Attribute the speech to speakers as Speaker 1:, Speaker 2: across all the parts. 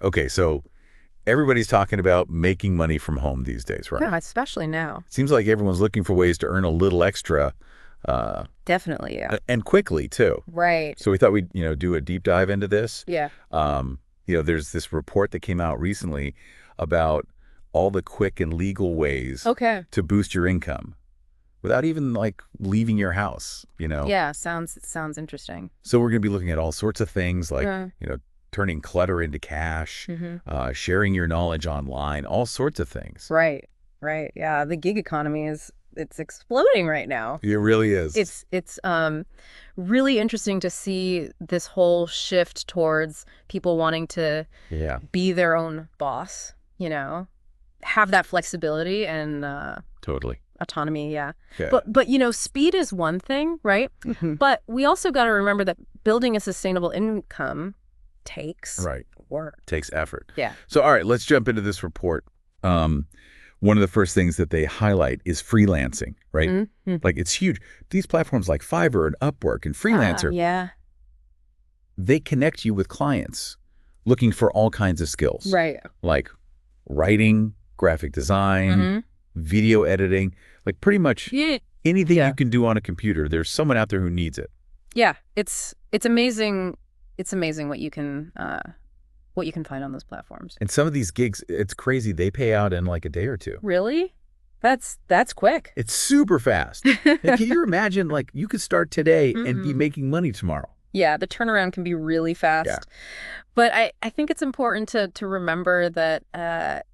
Speaker 1: Okay, so everybody's talking about making money from home these days, right?
Speaker 2: Yeah, especially now.
Speaker 1: Seems like everyone's looking for ways to earn a little extra,
Speaker 2: Definitely, yeah.
Speaker 1: and quickly too.
Speaker 2: Right.
Speaker 1: So we thought we'd, do a deep dive into this.
Speaker 2: Yeah.
Speaker 1: There's this report that came out recently about all the quick and legal ways
Speaker 2: Okay.
Speaker 1: to boost your income without even like leaving your house.
Speaker 2: Yeah, sounds interesting.
Speaker 1: So we're going to be looking at all sorts of things like,
Speaker 2: Yeah.
Speaker 1: turning clutter into cash, sharing your knowledge online, all sorts of things.
Speaker 2: Right. Right. Yeah, the gig economy it's exploding right now.
Speaker 1: It really is.
Speaker 2: It's really interesting to see this whole shift towards people wanting to be their own boss, have that flexibility and
Speaker 1: Totally.
Speaker 2: autonomy, yeah.
Speaker 1: Yeah.
Speaker 2: But speed is one thing, right? But we also got to remember that building a sustainable income takes work.
Speaker 1: Takes effort.
Speaker 2: Yeah.
Speaker 1: So, all right, let's jump into this report. One of the first things that they highlight is freelancing, right?
Speaker 2: Mm-hmm.
Speaker 1: Like, it's huge. These platforms like Fiverr and Upwork and Freelancer,
Speaker 2: Yeah.
Speaker 1: they connect you with clients looking for all kinds of skills.
Speaker 2: Right.
Speaker 1: Like writing, graphic design, video editing, like pretty much anything you can do on a computer. There's someone out there who needs it.
Speaker 2: Yeah, it's amazing. It's amazing what you can find on those platforms.
Speaker 1: And some of these gigs, it's crazy. They pay out in like a day or two.
Speaker 2: Really? That's quick.
Speaker 1: It's super fast. And can you imagine, like, you could start today and be making money tomorrow?
Speaker 2: Yeah, the turnaround can be really fast.
Speaker 1: Yeah.
Speaker 2: But I think it's important to remember that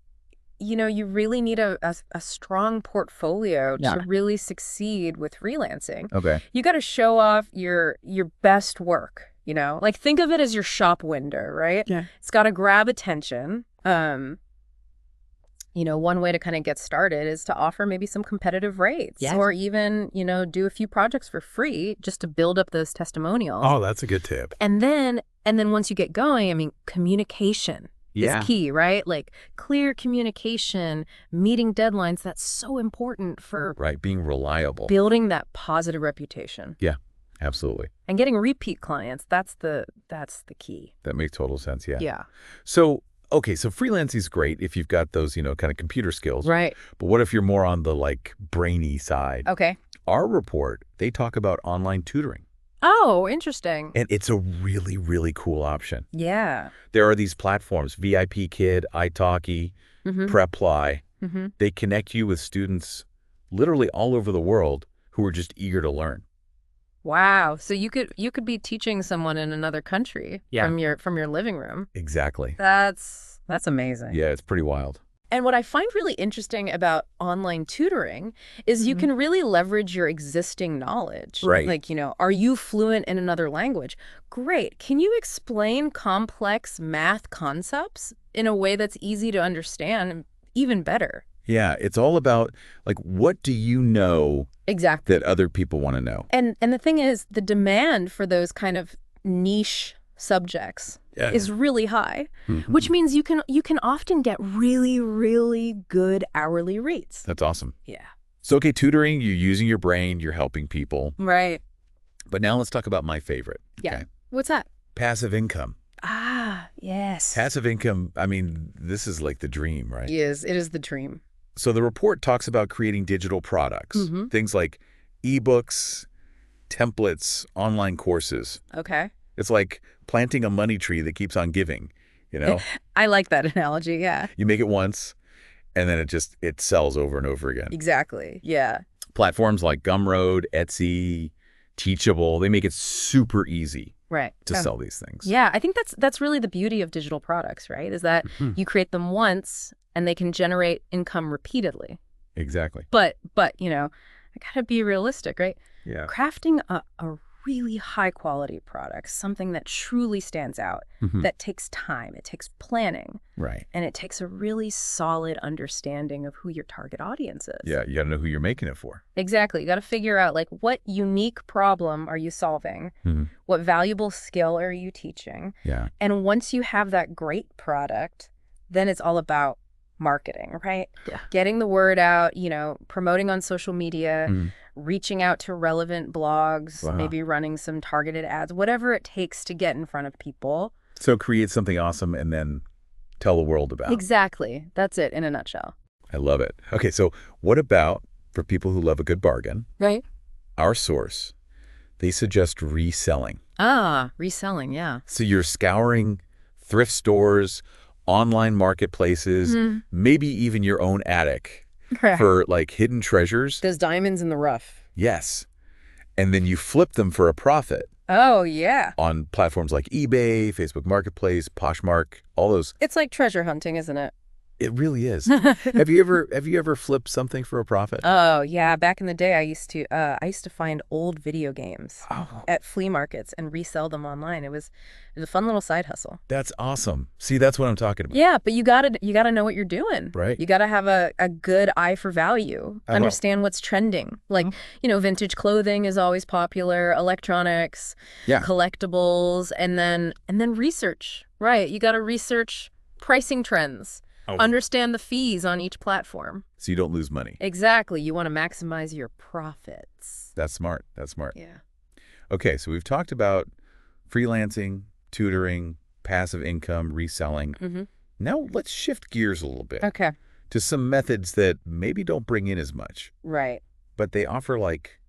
Speaker 2: you really need a strong portfolio to really succeed with freelancing.
Speaker 1: Okay.
Speaker 2: You got to show off your best work, Like think of it as your shop window, right?
Speaker 1: Yeah.
Speaker 2: It's got to grab attention. One way to kind of get started is to offer maybe some competitive rates or even, do a few projects for free just to build up those testimonials.
Speaker 1: Oh, that's a good tip.
Speaker 2: And then once you get going, communication is key, right? Like clear communication, meeting deadlines, that's so important for
Speaker 1: being reliable.
Speaker 2: Building that positive reputation.
Speaker 1: Yeah, absolutely.
Speaker 2: And getting repeat clients, that's the key.
Speaker 1: That makes total sense, yeah.
Speaker 2: Yeah.
Speaker 1: So, okay, so freelancing is great if you've got those, kind of computer skills.
Speaker 2: Right.
Speaker 1: But what if you're more on the like brainy side?
Speaker 2: Okay.
Speaker 1: Our report, they talk about online tutoring.
Speaker 2: Oh, interesting.
Speaker 1: And it's a really, really cool option.
Speaker 2: Yeah.
Speaker 1: There are these platforms, VIP Kid, italki, Preply. They connect you with students literally all over the world who are just eager to learn.
Speaker 2: Wow. So you could be teaching someone in another country from your living room.
Speaker 1: Exactly.
Speaker 2: That's amazing.
Speaker 1: Yeah, it's pretty wild.
Speaker 2: And what I find really interesting about online tutoring is you can really leverage your existing knowledge.
Speaker 1: Right.
Speaker 2: Like, are you fluent in another language? Great. Can you explain complex math concepts in a way that's easy to understand? Even better.
Speaker 1: Yeah, it's all about, like, what do you know
Speaker 2: exactly
Speaker 1: that other people want to know?
Speaker 2: And the thing is, the demand for those kind of niche subjects is really high, which means you can often get really, really good hourly rates.
Speaker 1: That's awesome.
Speaker 2: Yeah.
Speaker 1: So, okay, tutoring, you're using your brain, you're helping people.
Speaker 2: Right.
Speaker 1: But now let's talk about my favorite.
Speaker 2: Yeah.
Speaker 1: Okay?
Speaker 2: What's that?
Speaker 1: Passive income.
Speaker 2: Ah, yes.
Speaker 1: Passive income, this is like the dream, right?
Speaker 2: It is the dream.
Speaker 1: So the report talks about creating digital products, things like ebooks, templates, online courses.
Speaker 2: Okay.
Speaker 1: It's like planting a money tree that keeps on giving,
Speaker 2: I like that analogy, yeah.
Speaker 1: You make it once, and then it sells over and over again.
Speaker 2: Exactly, yeah.
Speaker 1: Platforms like Gumroad, Etsy, Teachable, they make it super easy to sell these things.
Speaker 2: Yeah, I think that's really the beauty of digital products, right? Is that you create them once, and they can generate income repeatedly.
Speaker 1: Exactly.
Speaker 2: But I gotta be realistic, right?
Speaker 1: Yeah.
Speaker 2: Crafting a really high quality product, something that truly stands out, that takes time, it takes planning.
Speaker 1: Right.
Speaker 2: And it takes a really solid understanding of who your target audience is.
Speaker 1: Yeah, you got to know who you're making it for.
Speaker 2: Exactly. You got to figure out, like, what unique problem are you solving? What valuable skill are you teaching?
Speaker 1: Yeah.
Speaker 2: And once you have that great product, then it's all about marketing, right?
Speaker 1: Yeah.
Speaker 2: Getting the word out, promoting on social media, reaching out to relevant blogs, maybe running some targeted ads, whatever it takes to get in front of people.
Speaker 1: So create something awesome and then tell the world about.
Speaker 2: Exactly. That's it in a nutshell.
Speaker 1: I love it. Okay, so what about for people who love a good bargain?
Speaker 2: Right.
Speaker 1: Our source, they suggest reselling.
Speaker 2: Ah, reselling, yeah.
Speaker 1: So you're scouring thrift stores, online marketplaces, maybe even your own attic for like hidden treasures.
Speaker 2: Those diamonds in the rough.
Speaker 1: Yes. And then you flip them for a profit.
Speaker 2: Oh, yeah.
Speaker 1: On platforms like eBay, Facebook Marketplace, Poshmark, all those.
Speaker 2: It's like treasure hunting, isn't it?
Speaker 1: It really is. Have you ever flipped something for a profit?
Speaker 2: Oh, yeah. Back in the day, I used to find old video games at flea markets and resell them online. It was a fun little side hustle.
Speaker 1: That's awesome. See, that's what I'm talking about.
Speaker 2: Yeah, but you gotta know what you're doing.
Speaker 1: Right.
Speaker 2: You gotta have a good eye for value. Understand what's trending. Like, vintage clothing is always popular, electronics, collectibles, and then research. Right. You gotta research pricing trends. Understand the fees on each platform.
Speaker 1: So you don't lose money.
Speaker 2: Exactly. You want to maximize your profits.
Speaker 1: That's smart. That's smart.
Speaker 2: Yeah.
Speaker 1: Okay, so we've talked about freelancing, tutoring, passive income, reselling. Now let's shift gears a little bit.
Speaker 2: Okay.
Speaker 1: To some methods that maybe don't bring in as much.
Speaker 2: Right.
Speaker 1: But they offer like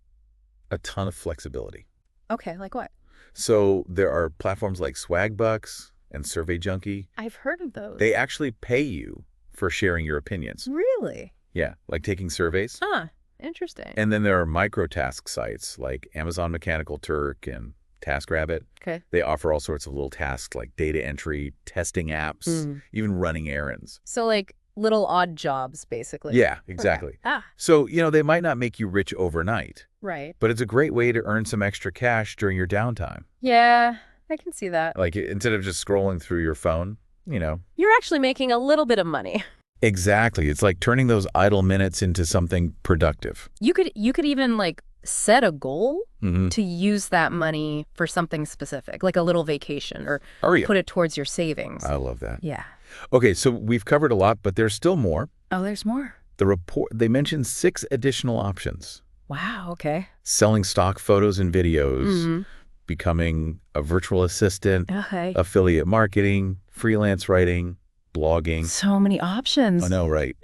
Speaker 1: a ton of flexibility.
Speaker 2: Okay, like what?
Speaker 1: So there are platforms like Swagbucks and Survey Junkie.
Speaker 2: I've heard of those.
Speaker 1: They actually pay you for sharing your opinions.
Speaker 2: Really?
Speaker 1: Yeah, like taking surveys.
Speaker 2: Huh, interesting.
Speaker 1: And then there are microtask sites like Amazon Mechanical Turk and TaskRabbit.
Speaker 2: Okay.
Speaker 1: They offer all sorts of little tasks like data entry, testing apps, even running errands.
Speaker 2: So like little odd jobs, basically.
Speaker 1: Yeah, exactly.
Speaker 2: Okay.
Speaker 1: So, they might not make you rich overnight.
Speaker 2: Right.
Speaker 1: But it's a great way to earn some extra cash during your downtime.
Speaker 2: Yeah. I can see that.
Speaker 1: Like, instead of just scrolling through your phone,
Speaker 2: You're actually making a little bit of money.
Speaker 1: Exactly. It's like turning those idle minutes into something productive.
Speaker 2: You could even, like, set a goal to use that money for something specific, like a little vacation or put it towards your savings.
Speaker 1: I love that.
Speaker 2: Yeah.
Speaker 1: Okay, so we've covered a lot, but there's still more.
Speaker 2: Oh, there's more.
Speaker 1: The report, they mentioned 6 additional options.
Speaker 2: Wow, okay.
Speaker 1: Selling stock photos and videos, becoming a virtual assistant, affiliate marketing, freelance writing, blogging.
Speaker 2: So many options.
Speaker 1: I know, right?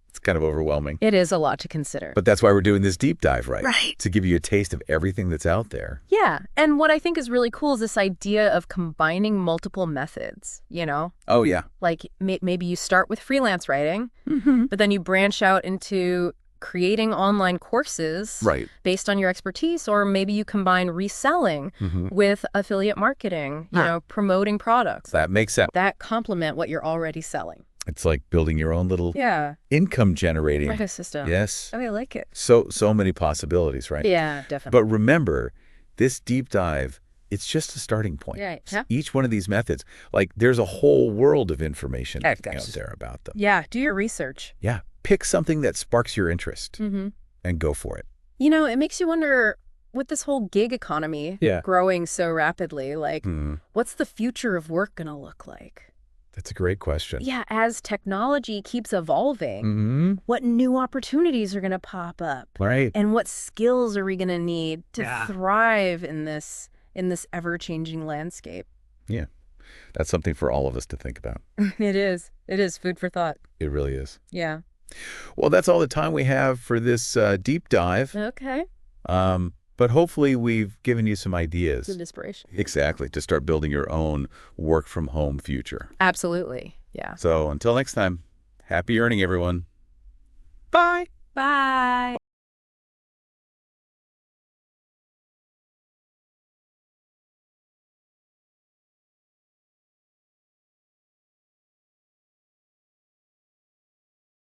Speaker 1: It's kind of overwhelming.
Speaker 2: It is a lot to consider.
Speaker 1: But that's why we're doing this deep dive, right?
Speaker 2: Right.
Speaker 1: To give you a taste of everything that's out there.
Speaker 2: Yeah. And what I think is really cool is this idea of combining multiple methods,
Speaker 1: Oh, yeah.
Speaker 2: Like maybe you start with freelance writing, but then you branch out into creating online courses based on your expertise, or maybe you combine reselling with affiliate marketing, promoting products.
Speaker 1: That makes sense.
Speaker 2: That complement what you're already selling.
Speaker 1: It's like building your own little income generating
Speaker 2: system.
Speaker 1: Yes.
Speaker 2: Oh, I like it.
Speaker 1: So many possibilities, right?
Speaker 2: Yeah, definitely.
Speaker 1: But remember, this deep dive, it's just a starting point.
Speaker 2: Right. Yeah.
Speaker 1: Each one of these methods, like there's a whole world of information out there about them.
Speaker 2: Yeah, do your research.
Speaker 1: Yeah. Pick something that sparks your interest and go for it.
Speaker 2: It makes you wonder, with this whole gig economy growing so rapidly, like, what's the future of work going to look like?
Speaker 1: That's a great question.
Speaker 2: Yeah, as technology keeps evolving, what new opportunities are going to pop up?
Speaker 1: Right.
Speaker 2: And what skills are we going to need to thrive in this ever-changing landscape?
Speaker 1: Yeah. That's something for all of us to think about.
Speaker 2: It is. It is food for thought.
Speaker 1: It really is.
Speaker 2: Yeah.
Speaker 1: Well, that's all the time we have for this deep dive.
Speaker 2: Okay.
Speaker 1: But hopefully we've given you some ideas.
Speaker 2: Good inspiration.
Speaker 1: Exactly, to start building your own work-from-home future.
Speaker 2: Absolutely. Yeah.
Speaker 1: So until next time, happy earning, everyone. Bye.
Speaker 2: Bye.